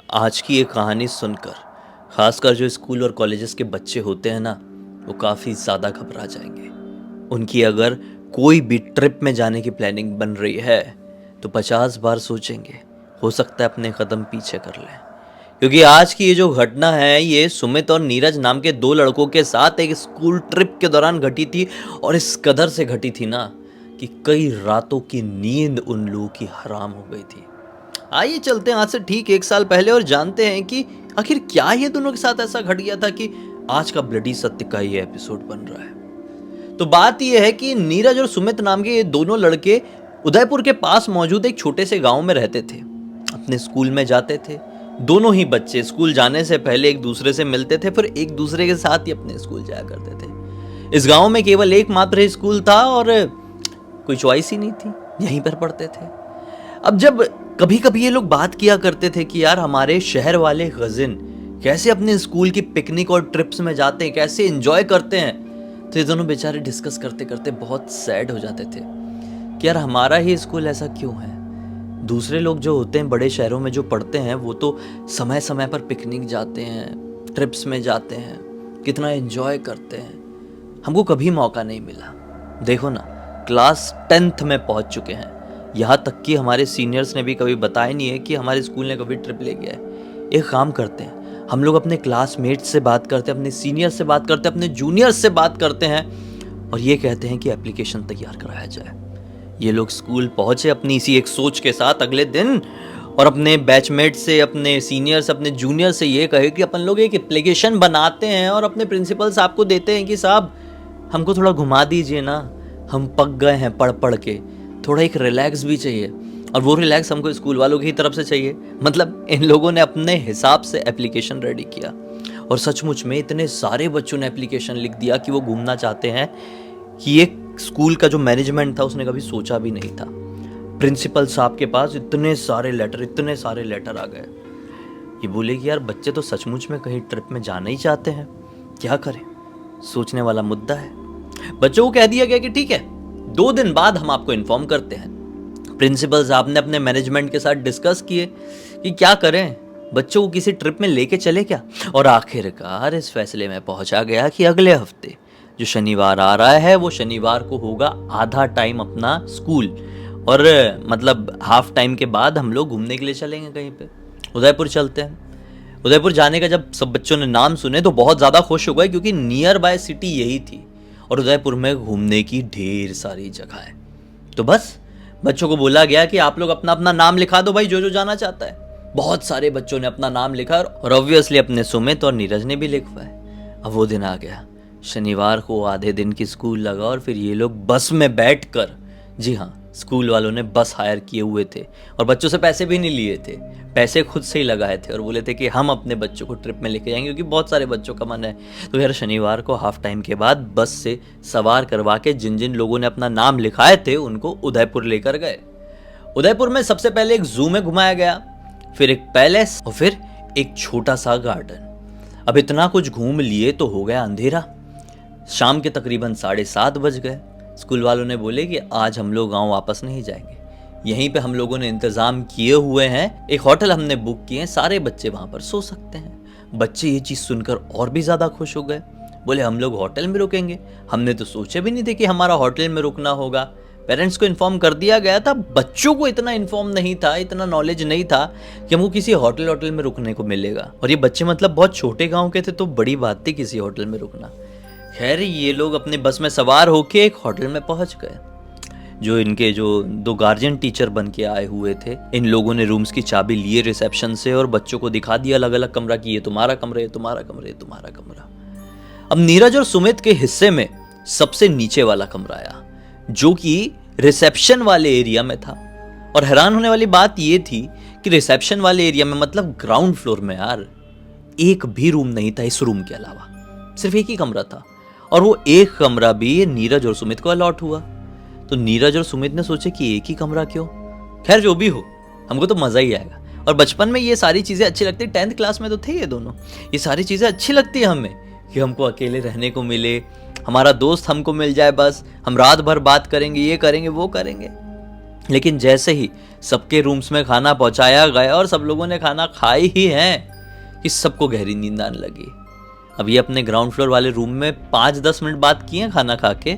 आज की ये कहानी सुनकर खासकर जो स्कूल और कॉलेजेस के बच्चे होते हैं ना, वो काफ़ी ज़्यादा घबरा जाएंगे। उनकी अगर कोई भी ट्रिप में जाने की प्लानिंग बन रही है तो 50 बार सोचेंगे, हो सकता है अपने कदम पीछे कर लें। क्योंकि आज की ये जो घटना है ये सुमित और नीरज नाम के दो लड़कों के साथ एक स्कूल ट्रिप के दौरान घटी थी, और इस कदर से घटी थी ना कि कई रातों की नींद उन लोगों की हराम हो गई थी। आइए चलते हैं आज से ठीक 1 साल पहले और जानते हैं कि आखिर क्या ये दोनों के साथ ऐसा घट गया था कि आज का ब्लडी सत्य का ये एपिसोड बन रहा है। तो बात ये है कि नीरज और सुमित नाम के ये दोनों लड़के उदयपुर के पास मौजूद एक छोटे से गांव में रहते थे। अपने स्कूल में जाते थे। दोनों ही बच्चे स्कूल जाने से पहले एक दूसरे से मिलते थे, फिर एक दूसरे के साथ ही अपने स्कूल जाया करते थे। इस गांव में केवल एकमात्र स्कूल था और कोई चॉइस ही नहीं थी, यहीं पर पढ़ते थे। अब जब कभी कभी ये लोग बात किया करते थे कि यार हमारे शहर वाले कजिन कैसे अपने स्कूल की पिकनिक और ट्रिप्स में जाते हैं, कैसे एंजॉय करते हैं, तो ये दोनों बेचारे डिस्कस करते करते बहुत सैड हो जाते थे कि यार हमारा ही स्कूल ऐसा क्यों है। दूसरे लोग जो होते हैं बड़े शहरों में जो पढ़ते हैं वो तो समय समय पर पिकनिक जाते हैं, ट्रिप्स में जाते हैं, कितना एंजॉय करते हैं। हमको कभी मौका नहीं मिला। देखो ना, क्लास 10th में पहुंच चुके हैं, यहाँ तक कि हमारे सीनियर्स ने भी कभी बताया नहीं है कि हमारे स्कूल ने कभी ट्रिप ले गया है। एक काम करते हैं, हम लोग अपने क्लासमेट्स से बात करते हैं, अपने सीनियर्स से बात करते हैं, अपने जूनियर्स से बात करते हैं और ये कहते हैं कि एप्लीकेशन तैयार कराया जाए। ये लोग स्कूल पहुंचे अपनी इसी एक सोच के साथ अगले दिन, और अपने बैचमेट से, अपने सीनियर से, अपने जूनियर से ये कहे कि अपन लोग एक एप्लीकेशन बनाते हैं और अपने प्रिंसिपल साहब को देते हैं कि साहब हमको थोड़ा घुमा दीजिए ना, हम पक गए हैं पढ़ पढ़ के, थोड़ा एक रिलैक्स भी चाहिए, और वो रिलैक्स हमको स्कूल वालों की तरफ से चाहिए। मतलब इन लोगों ने अपने हिसाब से एप्लीकेशन रेडी किया और सचमुच में इतने सारे बच्चों ने एप्लीकेशन लिख दिया कि वो घूमना चाहते हैं कि ये स्कूल का जो मैनेजमेंट था उसने कभी सोचा भी नहीं था। प्रिंसिपल साहब के पास इतने सारे लेटर आ गए। ये बोले कि यार बच्चे तो सचमुच में कहीं ट्रिप में जाना ही चाहते हैं, क्या करें। सोचने वाला मुद्दा है। बच्चों को कह दिया गया कि ठीक है, 2 दिन बाद हम आपको इन्फॉर्म करते हैं। प्रिंसिपल साहब ने अपने मैनेजमेंट के साथ डिस्कस किए कि क्या करें, बच्चों को किसी ट्रिप में लेके चले क्या, और आखिरकार इस फैसले में पहुंचा गया कि अगले हफ्ते जो शनिवार आ रहा है वो शनिवार को होगा आधा टाइम अपना स्कूल, और मतलब हाफ टाइम के बाद हम लोग घूमने के लिए चलेंगे कहीं पे, उदयपुर चलते हैं। उदयपुर जाने का जब सब बच्चों ने नाम सुने तो बहुत ज़्यादा खुश हो गए, क्योंकि नियर बाय सिटी यही थी और उदयपुर में घूमने की ढेर सारी जगह है। तो बस बच्चों को बोला गया कि आप लोग अपना अपना नाम लिखा दो भाई, जो जो जाना चाहता है। बहुत सारे बच्चों ने अपना नाम लिखा और ऑब्वियसली अपने सुमित और नीरज ने भी लिखवाए। अब वो दिन आ गया, शनिवार को आधे दिन की स्कूल लगा और फिर ये लोग बस में बैठकर, जी हाँ, स्कूल वालों ने बस हायर किए हुए थे और बच्चों से पैसे भी नहीं लिए थे, पैसे खुद से ही लगाए थे और बोले थे कि हम अपने बच्चों को ट्रिप में लेके जाएंगे, क्योंकि बहुत सारे बच्चों का मन है। तो यार शनिवार को हाफ टाइम के बाद बस से सवार करवा के जिन जिन लोगों ने अपना नाम लिखाए थे उनको उदयपुर लेकर गए। उदयपुर में सबसे पहले एक जू में घुमाया गया, फिर एक पैलेस और फिर एक छोटा सा गार्डन। अब इतना कुछ घूम लिए तो हो गया अंधेरा। शाम के तकरीबन 7:30 बज गए। स्कूल वालों ने बोले कि आज हम लोग गाँव वापस नहीं जाएंगे, यहीं पे हम लोगों ने इंतजाम किए हुए हैं, एक होटल हमने बुक किए हैं, सारे बच्चे वहां पर सो सकते हैं। बच्चे ये चीज सुनकर और भी ज्यादा खुश हो गए। बोले हम लोग होटल में रुकेंगे, हमने तो सोचे भी नहीं थे कि हमारा होटल में रुकना होगा। पेरेंट्स को इन्फॉर्म कर दिया गया था, बच्चों को इतना इन्फॉर्म नहीं था, इतना नॉलेज नहीं था कि हमको किसी होटल में रुकने को मिलेगा। और ये बच्चे मतलब बहुत छोटे गाँव के थे, तो बड़ी बात थी किसी होटल में रुकना। खैर ये लोग अपने बस में सवार होके एक होटल में पहुंच गए। जो इनके जो 2 गार्जियन टीचर बन के आए हुए थे, इन लोगों ने रूम्स की चाबी लिए रिसेप्शन से और बच्चों को दिखा दिया अलग अलग कमरा कि ये तुम्हारा कमरा, ये तुम्हारा कमरा, ये तुम्हारा कमरा। अब नीरज और सुमित के हिस्से में सबसे नीचे वाला कमरा आया, जो कि रिसेप्शन वाले एरिया में था। और हैरान होने वाली बात ये थी कि रिसेप्शन वाले एरिया में, मतलब ग्राउंड फ्लोर में यार, एक भी रूम नहीं था इस रूम के अलावा, सिर्फ एक ही कमरा था। और वो एक कमरा भी नीरज और सुमित को अलॉट हुआ। तो नीरज और सुमित ने सोचे कि एक ही कमरा क्यों, खैर जो भी हो, हमको तो मजा ही आएगा। और बचपन में ये सारी चीजें अच्छी लगती, 10th क्लास में तो थे ये दोनों, ये सारी चीजें अच्छी लगती है हमें कि हमको अकेले रहने को मिले, हमारा दोस्त हमको मिल जाए, बस हम रात भर बात करेंगे, ये करेंगे वो करेंगे। लेकिन जैसे ही सबके रूम्स में खाना पहुंचाया गया और सब लोगों ने खाना खाई ही है कि सबको गहरी नींद आने लगी। अब ये अपने ग्राउंड फ्लोर वाले रूम में 5-10 मिनट बाद किए खाना खा के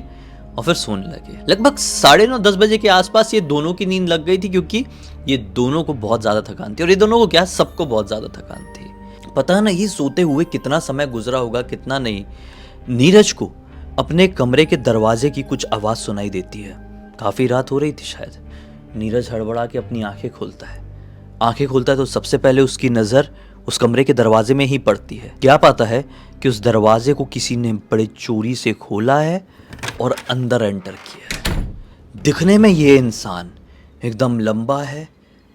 और फिर सोने लगे। लगभग 9:30-10 बजे के आसपास ये दोनों की नींद लग गई थी, क्योंकि ये दोनों को बहुत ज्यादा थकान थी। और ये दोनों को क्या, सबको बहुत ज्यादा थकान थी। पता नहीं सोते हुए कितना समय गुजरा होगा, कितना नहीं। नीरज को अपने कमरे के दरवाजे की कुछ आवाज सुनाई देती है। काफी रात हो रही थी शायद। नीरज हड़बड़ा के अपनी आंखें खोलता है। आंखें खोलता है तो सबसे पहले उसकी नजर उस कमरे के दरवाजे में ही पड़ती है। क्या पाता है कि उस दरवाजे को किसी ने बड़े चोरी से खोला है और अंदर एंटर किया है। दिखने में ये इंसान एकदम लंबा है,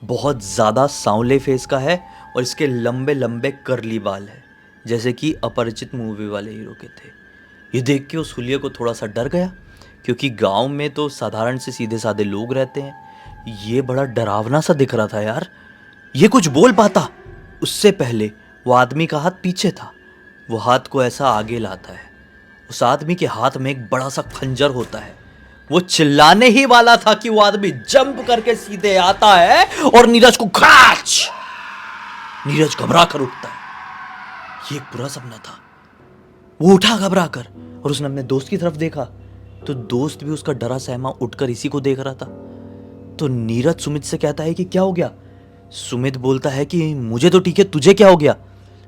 बहुत ज़्यादा सांवले फेस का है और इसके लंबे लंबे कर्ली बाल है, जैसे कि अपरिचित मूवी वाले हीरो के थे। ये देख के उस हुलिये को थोड़ा सा डर गया, क्योंकि गांव में तो साधारण से सीधे साधे लोग रहते हैं। ये बड़ा डरावना सा दिख रहा था यार। ये कुछ बोल पाता उससे पहले वो आदमी का हाथ पीछे था। वो हाथ को ऐसा आगे लाता है। उस आदमी के हाथ में एक बड़ा सा खंजर होता है। वो चिल्लाने ही वाला था कि वो आदमी जंप करके सीधे आता है और नीरज को खाच। नीरज घबरा कर उठता है। ये एक बुरा सपना था। वो उठा घबरा कर और उसने अपने दोस्त की तरफ देखा तो दोस्त भी उसका डरा सहमा उठकर इसी को देख रहा था। तो नीरज सुमित से कहता है कि क्या हो गया। सुमित बोलता है कि मुझे तो ठीक है, तुझे क्या हो गया।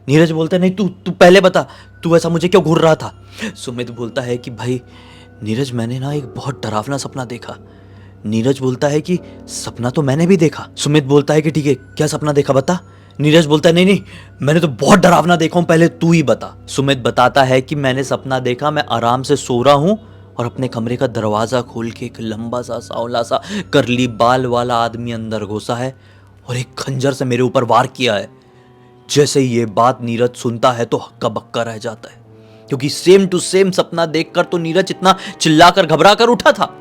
नीरज बोलता है नहीं, तू पहले बता, तू ऐसा मुझे क्यों घूर रहा था। सुमित बोलता है कि भाई नीरज, मैंने ना एक बहुत डरावना सपना देखा। नीरज बोलता है कि सपना तो मैंने भी देखा। सुमित बोलता है कि ठीक है, क्या सपना देखा बता। नीरज बोलता है नहीं नहीं, मैंने तो बहुत डरावना देखा हूं, पहले तू ही बता। सुमित बताता है कि मैंने सपना देखा, मैं आराम से सो रहा हूं और अपने कमरे का दरवाजा खोल के एक लंबा सा सांवला सा करली बाल वाला आदमी अंदर घुसा है और एक खंजर से मेरे ऊपर वार किया है। जैसे ही ये बात नीरज सुनता है तो हक्का बक्का रह जाता है, क्योंकि सेम टू सेम सपना देखकर तो नीरज इतना चिल्लाकर घबरा कर उठा था।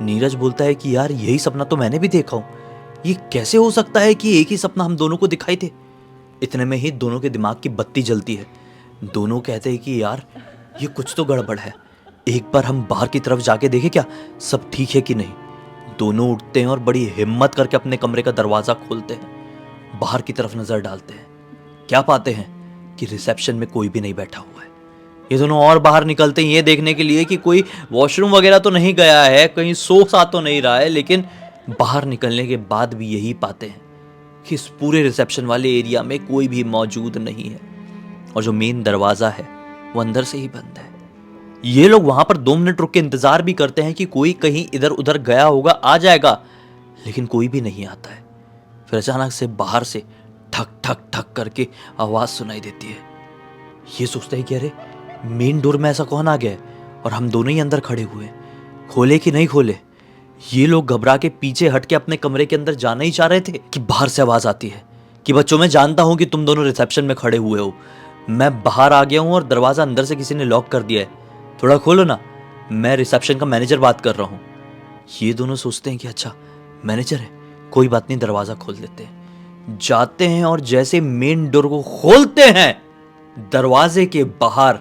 नीरज बोलता है कि यार यही सपना तो मैंने भी देखा हूं, ये कैसे हो सकता है कि एक ही सपना हम दोनों को दिखाई दे। इतने में ही दोनों के दिमाग की बत्ती जलती है। दोनों कहते हैं कि यार ये कुछ तो गड़बड़ है, एक बार हम बाहर की तरफ जाके देखें क्या सब ठीक है कि नहीं। दोनों उठते हैं और बड़ी हिम्मत करके अपने कमरे का दरवाजा खोलते हैं। बाहर की तरफ नजर डालते हैं। क्या पाते हैं कि रिसेप्शन में कोई भी नहीं बैठा हुआ है। ये दोनों और बाहर निकलते हैं ये देखने के लिए कि कोई वॉशरूम वगैरह तो नहीं गया है, कहीं सो सा तो नहीं रहा है। लेकिन बाहर निकलने के बाद भी यही पाते हैं कि इस पूरे रिसेप्शन वाले एरिया में कोई भी मौजूद नहीं है और जो मेन दरवाजा है वो अंदर से ही बंद है। ये लोग वहां पर 2 मिनट रुक के इंतजार भी करते हैं कि कोई कहीं इधर उधर गया होगा, आ जाएगा, लेकिन कोई भी नहीं आता है। फिर अचानक से बाहर से ठक ठक ठक करके आवाज सुनाई देती है। ये सोचते हैं कि अरे मेन डोर में ऐसा कौन आ गया है और हम दोनों ही अंदर खड़े हुए, खोले कि नहीं खोले। ये लोग घबरा के पीछे हट के अपने कमरे के अंदर जाना ही चाह रहे थे कि बाहर से आवाज आती है कि बच्चों, मैं जानता हूं कि तुम दोनों रिसेप्शन में खड़े हुए हो, मैं बाहर आ गया हूं और दरवाजा अंदर से किसी ने लॉक कर दिया है, थोड़ा खोलो ना, मैं रिसेप्शन का मैनेजर बात कर रहा हूं। ये दोनों सोचते हैं कि अच्छा मैनेजर है, कोई बात नहीं, दरवाजा खोल देते हैं। जाते हैं और जैसे मेन डोर को खोलते हैं, दरवाजे के बाहर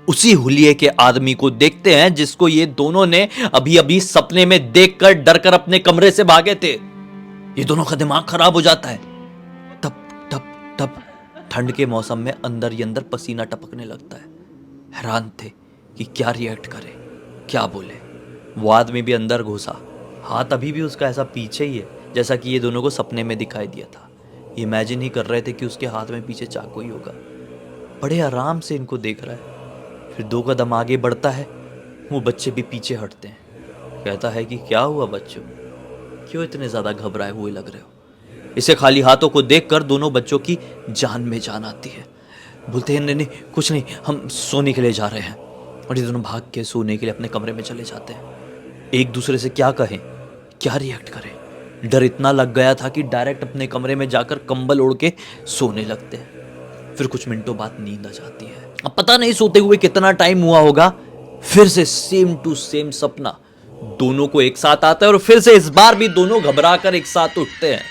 उसी हुलिये के आदमी को देखते हैं जिसको ये दोनों ने अभी अभी सपने में देखकर डरकर अपने कमरे से भागे थे। ये दोनों का दिमाग खराब हो जाता है। टप टप टप ठंड के मौसम में अंदर ही अंदर पसीना टपकने लगता है। हैरान थे कि क्या रिएक्ट करे, क्या बोले। वो आदमी भी अंदर घुसा, हाथ अभी भी उसका ऐसा पीछे ही है जैसा कि ये दोनों को सपने में दिखाई दिया था। ये इमेजिन ही कर रहे थे कि उसके हाथ में पीछे चाकू ही होगा। बड़े आराम से इनको देख रहा है। फिर 2 कदम आगे बढ़ता है। वो बच्चे भी पीछे हटते हैं। कहता है कि क्या हुआ बच्चों, क्यों इतने ज्यादा घबराए हुए लग रहे हो। इसे खाली हाथों को देखकर दोनों बच्चों की जान में जान आती है। बोलते हैं नहीं नहीं कुछ नहीं, हम सोने के लिए जा रहे हैं। और ये दोनों भाग के सोने के लिए अपने कमरे में चले जाते हैं। एक दूसरे से क्या कहें, क्या रिएक्ट करें। डर इतना लग गया था कि डायरेक्ट अपने कमरे में जाकर कंबल ओढ़ के सोने लगते हैं। फिर कुछ मिनटों बाद नींद आ जाती है। अब पता नहीं सोते हुए कितना टाइम हुआ होगा, फिर से सेम टू सेम सपना दोनों को एक साथ आता है और फिर से इस बार भी दोनों घबरा कर एक साथ उठते हैं।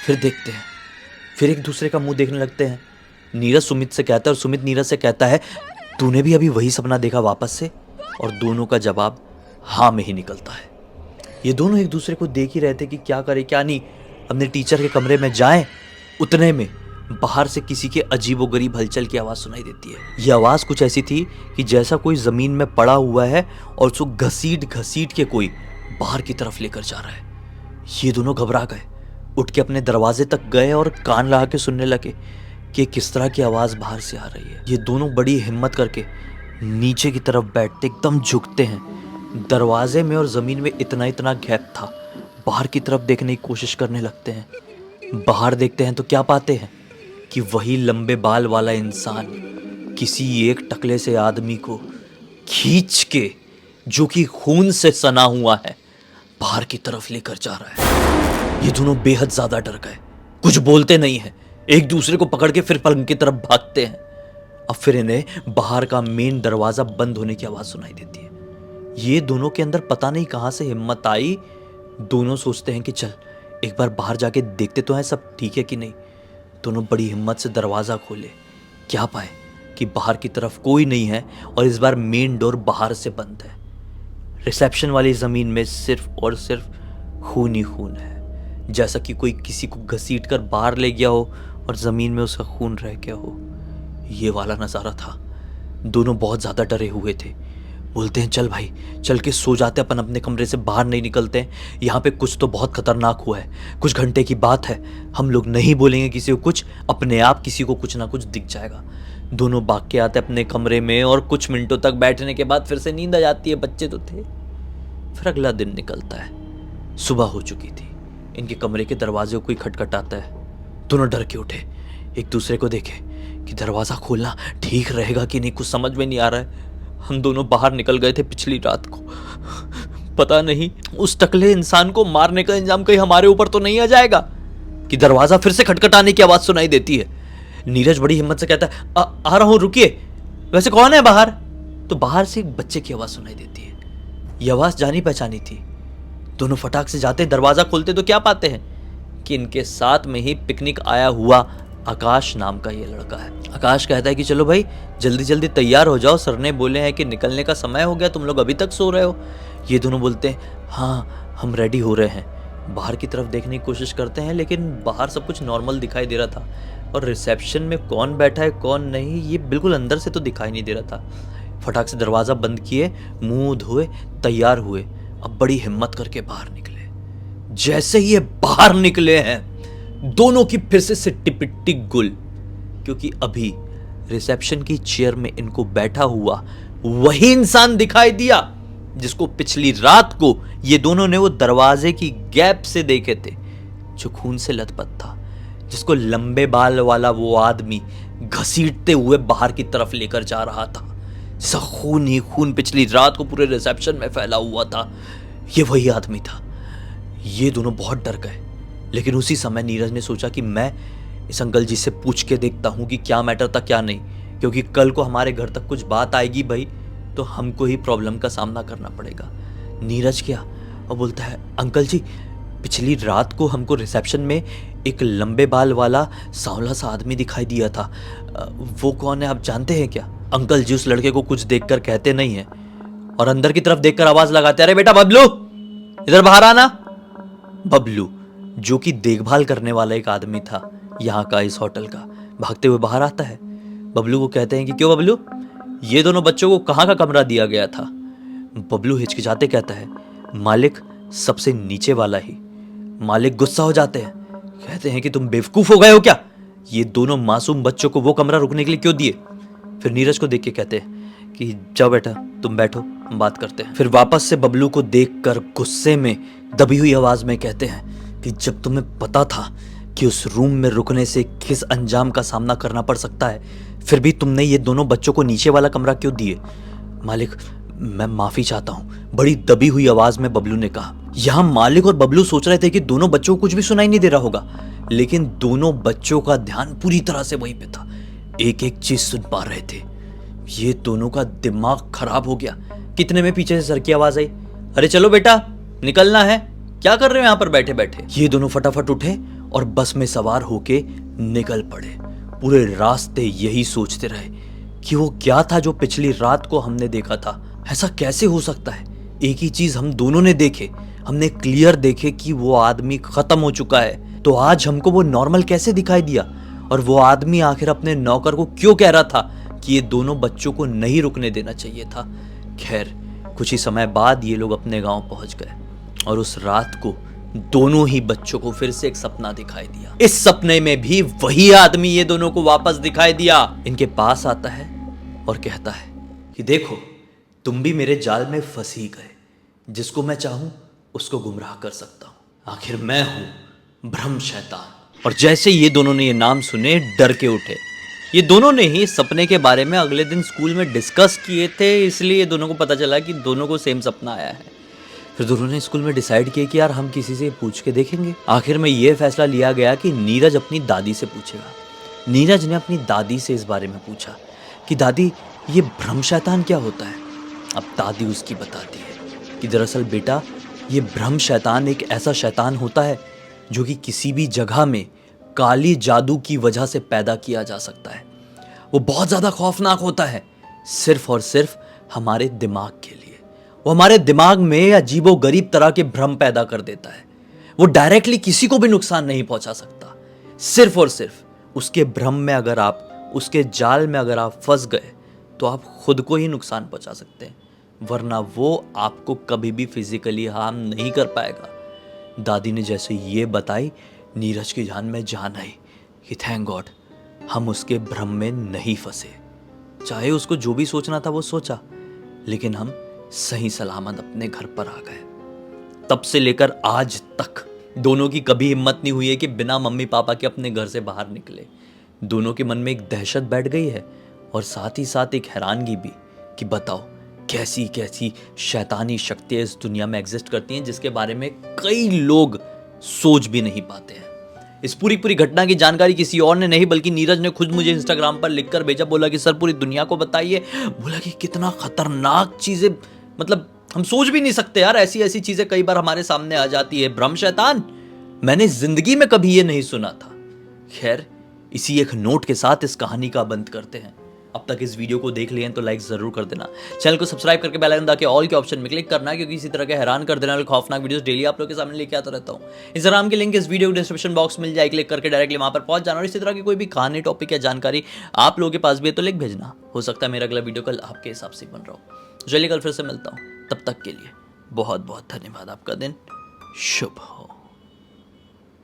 फिर देखते हैं, फिर एक दूसरे का मुंह देखने लगते हैं। नीरज सुमित से कहता है और सुमित नीरज से कहता है, तूने भी अभी वही सपना देखा वापस से? और दोनों का जवाब हाँ में ही निकलता है। ये दोनों एक दूसरे को देख ही रहे थे कि क्या करे क्या नहीं, अपने टीचर के कमरे में जाएं। उतने में बाहर से किसी के अजीबोगरीब हलचल की आवाज़ सुनाई देती है। ये आवाज़ कुछ ऐसी थी कि जैसा कोई ज़मीन में पड़ा हुआ है और उसको घसीट घसीट के कोई बाहर की तरफ लेकर जा रहा है। ये दोनों घबरा गए, उठ के अपने दरवाजे तक गए और कान लगा के सुनने लगे कि किस तरह की आवाज़ बाहर से आ रही है। ये दोनों बड़ी हिम्मत करके नीचे की तरफ बैठते एकदम झुकते हैं। दरवाजे में और ज़मीन में इतना इतना गैप था। बाहर की तरफ देखने की कोशिश करने लगते हैं। बाहर देखते हैं तो क्या पाते हैं कि वही लंबे बाल वाला इंसान किसी एक टकले से आदमी को खींच के, जो कि खून से सना हुआ है, बाहर की तरफ लेकर जा रहा है। ये दोनों बेहद ज्यादा डर गए, कुछ बोलते नहीं हैं, एक दूसरे को पकड़ के फिर पलंग की तरफ भागते हैं। अब फिर इन्हें बाहर का मेन दरवाजा बंद होने की आवाज सुनाई देती है। ये दोनों के अंदर पता नहीं कहां से हिम्मत आई। दोनों सोचते हैं कि चल एक बार बाहर जाके देखते तो हैं सब ठीक है कि नहीं। दोनों बड़ी हिम्मत से दरवाजा खोले, क्या पाए कि बाहर की तरफ कोई नहीं है और इस बार मेन डोर बाहर से बंद है। रिसेप्शन वाली जमीन में सिर्फ और सिर्फ खून ही खून है, जैसा कि कोई किसी को घसीट कर बाहर ले गया हो और जमीन में उसका खून रह गया हो। ये वाला नज़ारा था। दोनों बहुत ज़्यादा डरे हुए थे। बोलते हैं चल भाई, चल के सो जाते, अपन अपने कमरे से बाहर नहीं निकलते हैं, यहाँ पे कुछ तो बहुत खतरनाक हुआ है, कुछ घंटे की बात है, हम लोग नहीं बोलेंगे किसी को कुछ, अपने आप किसी को कुछ ना कुछ दिख जाएगा। दोनों भाग के आते अपने कमरे में और कुछ मिनटों तक बैठने के बाद फिर से नींद आ जाती है। बच्चे तो थे। फिर अगला दिन निकलता है। सुबह हो चुकी थी। इनके कमरे के दरवाजे को कोई खटखटाता है। दोनों डर के उठे, एक दूसरे को देखे कि दरवाज़ा खोलना ठीक रहेगा कि नहीं, कुछ समझ में नहीं आ रहा है। हम दोनों बाहर निकल गए थे पिछली रात को, पता नहीं उस टकले इंसान को मारने का इंजाम कहीं हमारे ऊपर तो नहीं आ जाएगा कि दरवाजा फिर से खटखटाने की आवाज सुनाई देती है। नीरज बड़ी हिम्मत से कहता है आ रहा हूं, रुकिए, वैसे कौन है बाहर? तो बाहर से एक बच्चे की आवाज सुनाई देती है। यह आवाज जानी पहचानी थी। दोनों फटाक से जाते, दरवाजा खोलते तो क्या पाते हैं कि इनके साथ में ही पिकनिक आया हुआ आकाश नाम का ये लड़का है। आकाश कहता है कि चलो भाई जल्दी जल्दी तैयार हो जाओ, सर ने बोले हैं कि निकलने का समय हो गया, तुम लोग अभी तक सो रहे हो। ये दोनों बोलते हैं हाँ हम रेडी हो रहे हैं। बाहर की तरफ देखने की कोशिश करते हैं, लेकिन बाहर सब कुछ नॉर्मल दिखाई दे रहा था और रिसेप्शन में कौन बैठा है कौन नहीं ये बिल्कुल अंदर से तो दिखाई नहीं दे रहा था। फटाक से दरवाज़ा बंद किए, मुंह धोए, तैयार हुए, अब बड़ी हिम्मत करके बाहर निकले। जैसे ही ये बाहर निकले हैं दोनों की फिर से सिट्टी पिट्टी गुल, क्योंकि अभी रिसेप्शन की चेयर में इनको बैठा हुआ वही इंसान दिखाई दिया जिसको पिछली रात को ये दोनों ने वो दरवाजे की गैप से देखे थे, जो खून से लथपथ था, जिसको लंबे बाल वाला वो आदमी घसीटते हुए बाहर की तरफ लेकर जा रहा था। जैसा खून ही खून पिछली रात को पूरे रिसेप्शन में फैला हुआ था, ये वही आदमी था। ये दोनों बहुत डर गए, लेकिन उसी समय नीरज ने सोचा कि मैं इस अंकल जी से पूछ के देखता हूँ कि क्या मैटर था क्या नहीं, क्योंकि कल को हमारे घर तक कुछ बात आएगी भाई तो हमको ही प्रॉब्लम का सामना करना पड़ेगा। नीरज क्या और बोलता है अंकल जी पिछली रात को हमको रिसेप्शन में एक लंबे बाल वाला सांवला सा आदमी दिखाई दिया था, वो कौन है आप जानते हैं क्या? अंकल जी उस लड़के को कुछ देखकर कहते नहीं है और अंदर की तरफ देखकर आवाज लगाते, अरे बेटा बबलू इधर बाहर आना। बबलू जो कि देखभाल करने वाला एक आदमी था यहाँ का, इस होटल का, भागते हुए बाहर आता है। बबलू को कहते हैं कि क्यों बबलू, ये दोनों बच्चों को कहाँ का कमरा दिया गया था? बबलू हिचकिचाते कहता है मालिक सबसे नीचे वाला ही। मालिक गुस्सा हो जाते हैं, कहते हैं कि तुम बेवकूफ हो गए हो क्या, ये दोनों मासूम बच्चों को वो कमरा रुकने के लिए क्यों दिए? फिर नीरज को देख के कहते हैं कि जाओ बेटा तुम बैठो हम बात करते हैं। फिर वापस से बबलू को देखकर गुस्से में दबी हुई आवाज में कहते हैं कि जब तुम्हें पता था कि उस रूम में रुकने से किस अंजाम का सामना करना पड़ सकता है, फिर भी तुमने ये दोनों बच्चों को नीचे वाला कमरा क्यों दिए? मालिक मैं माफी चाहता हूँ, बड़ी दबी हुई आवाज में बबलू ने कहा। यहाँ मालिक और बबलू सोच रहे थे कि दोनों बच्चों को कुछ भी सुनाई नहीं दे रहा होगा, लेकिन दोनों बच्चों का ध्यान पूरी तरह से वहीं पे था, एक एक चीज सुन पा रहे थे। ये दोनों का दिमाग खराब हो गया। कितने में पीछे से सर की आवाज आई, अरे चलो बेटा निकलना है, क्या कर रहे हो यहाँ पर बैठे बैठे? ये दोनों फटाफट उठे और बस में सवार होके निकल पड़े। पूरे रास्ते यही सोचते रहे कि वो क्या था जो पिछली रात को हमने देखा था। ऐसा कैसे हो सकता है, एक ही चीज हम दोनों ने देखे हमने क्लियर देखे कि वो आदमी खत्म हो चुका है, तो आज हमको वो नॉर्मल कैसे दिखाई दिया? और वो आदमी आखिर अपने नौकर को क्यों कह रहा था कि ये दोनों बच्चों को नहीं रुकने देना चाहिए था? खैर, कुछ ही समय बाद ये लोग अपने गांव पहुंच गए और उस रात को दोनों ही बच्चों को फिर से एक सपना दिखाई दिया। इस सपने में भी वही आदमी ये दोनों को वापस दिखाई दिया। इनके पास आता है और कहता है कि देखो, तुम भी मेरे जाल में फंस ही गए। जिसको मैं चाहूं उसको गुमराह कर सकता हूं। आखिर मैं हूं ब्रह्म शैतान। और जैसे ये दोनों ने ये नाम सुने, डर के उठे। ये दोनों ने ही सपने के बारे में अगले दिन स्कूल में डिस्कस किए थे, इसलिए ये दोनों को पता चला कि दोनों को सेम सपना आया है। फिर दोनों ने स्कूल में डिसाइड किया कि यार हम किसी से पूछ के देखेंगे। आखिर में ये फैसला लिया गया कि नीरज अपनी दादी से पूछेगा। नीरज ने अपनी दादी से इस बारे में पूछा कि दादी, ये ब्रह्म शैतान क्या होता है? अब दादी उसकी बताती है कि दरअसल बेटा, ये ब्रह्म शैतान एक ऐसा शैतान होता है जो कि किसी भी जगह में काली जादू की वजह से पैदा किया जा सकता है। वो बहुत ज़्यादा खौफनाक होता है, सिर्फ और सिर्फ हमारे दिमाग के लिए। वो हमारे दिमाग में अजीबो गरीब तरह के भ्रम पैदा कर देता है। वो डायरेक्टली किसी को भी नुकसान नहीं पहुंचा सकता, सिर्फ और सिर्फ उसके भ्रम में अगर आप, उसके जाल में अगर आप फंस गए तो आप खुद को ही नुकसान पहुंचा सकते हैं, वरना वो आपको कभी भी फिजिकली हार्म नहीं कर पाएगा। दादी ने जैसे ये बताई, नीरज की जान में जान आई कि थैंक गॉड हम उसके भ्रम में नहीं फंसे। चाहे उसको जो भी सोचना था वो सोचा, लेकिन हम सही सलामत अपने घर पर आ गए। तब से लेकर आज तक दोनों की कभी हिम्मत नहीं हुई है कि बिना मम्मी पापा के अपने घर से बाहर निकले। दोनों के मन में एक दहशत बैठ गई है और साथ ही साथ एक हैरानगी भी कि बताओ कैसी कैसी शैतानी शक्तियां इस दुनिया में एग्जिस्ट करती हैं, जिसके बारे में कई लोग सोच भी नहीं पाते हैं। इस पूरी घटना की जानकारी किसी और ने नहीं बल्कि नीरज ने खुद मुझे इंस्टाग्राम पर लिखकर भेजा। बोला कि सर पूरी दुनिया को बताइए। बोला कि कितना खतरनाक चीजें, मतलब हम सोच भी नहीं सकते यार, ऐसी ऐसी चीजें कई बार हमारे सामने आ जाती है। ब्रह्म शैतान, मैंने जिंदगी में कभी ये नहीं सुना था। खैर, इसी एक नोट के साथ इस कहानी का बंद करते हैं। अब तक इस वीडियो को देख लिए हैं तो लाइक जरूर कर देना। चैनल को सब्सक्राइब करके बेल आइकन दबा के ऑल के ऑप्शन में क्लिक करना, क्योंकि इसी तरह के हैरान कर देने वाले खौफनाक वीडियोस डेली आप लोगों के सामने लेके आता रहता हूं। इंस्टाग्राम की लिंक इस वीडियो के डिस्क्रिप्शन बॉक्स में मिल जाए, क्लिक करके डायरेक्टली वहां पर पहुंच जाना। और इसी तरह की कोई भी कहानी, टॉपिक या जानकारी आप लोगों के पास भी है तो लिख भेजना। हो सकता है मेरा अगला वीडियो कल आपके हिसाब से बन रहा हो। चलिए कल फिर से मिलता हूँ, तब तक के लिए बहुत बहुत धन्यवाद। आपका दिन शुभ हो।